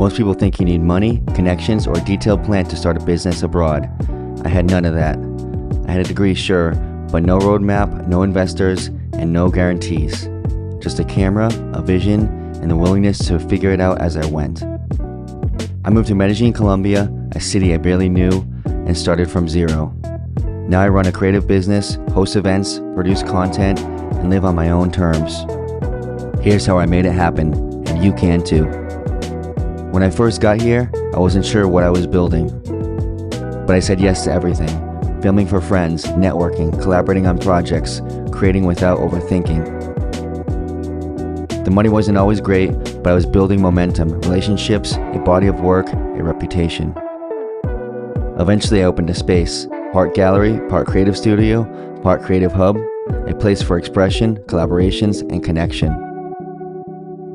Most people think you need money, connections, or a detailed plan to start a business abroad. I had none of that. I had a degree, sure, but no roadmap, no investors, and no guarantees. Just a camera, a vision, and the willingness to figure it out as I went. I moved to Medellin, Colombia, a city I barely knew, and started from zero. Now I run a creative business, host events, produce content, and live on my own terms. Here's how I made it happen, and you can too. When I first got here, I wasn't sure what I was building. But I said yes to everything. Filming for friends, networking, collaborating on projects, creating without overthinking. The money wasn't always great, but I was building momentum, relationships, a body of work, a reputation. Eventually I opened a space, part gallery, part creative studio, part creative hub, a place for expression, collaborations, and connection.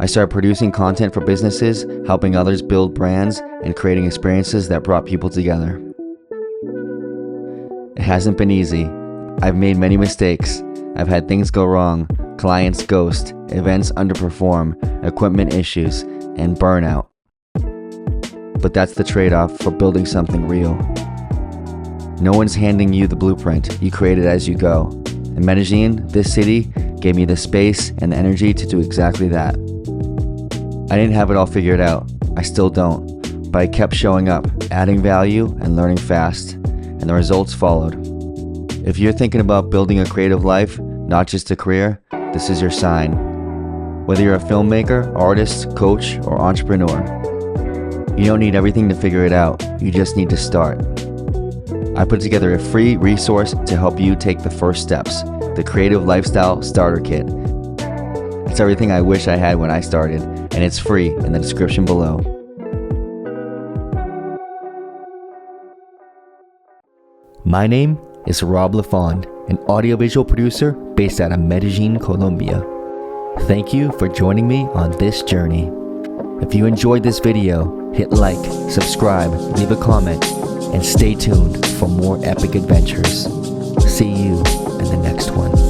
I started producing content for businesses, helping others build brands, and creating experiences that brought people together. It hasn't been easy. I've made many mistakes. I've had things go wrong, clients ghost, events underperform, equipment issues, and burnout. But that's the trade-off for building something real. No one's handing you the blueprint. You create it as you go. In Medellin, this city gave me the space and the energy to do exactly that. I didn't have it all figured out. I still don't. But I kept showing up, adding value, and learning fast. And the results followed. If you're thinking about building a creative life, not just a career, this is your sign. Whether you're a filmmaker, artist, coach, or entrepreneur, you don't need everything to figure it out. You just need to start. I put together a free resource to help you take the first steps, the Creative Lifestyle Starter Kit. It's everything I wish I had when I started, and it's free in the description below. My name is LaFond, an audiovisual producer based out of Medellin, Colombia. Thank you for joining me on this journey. If you enjoyed this video, hit like, subscribe, leave a comment, and stay tuned for more epic adventures. See you in the next one.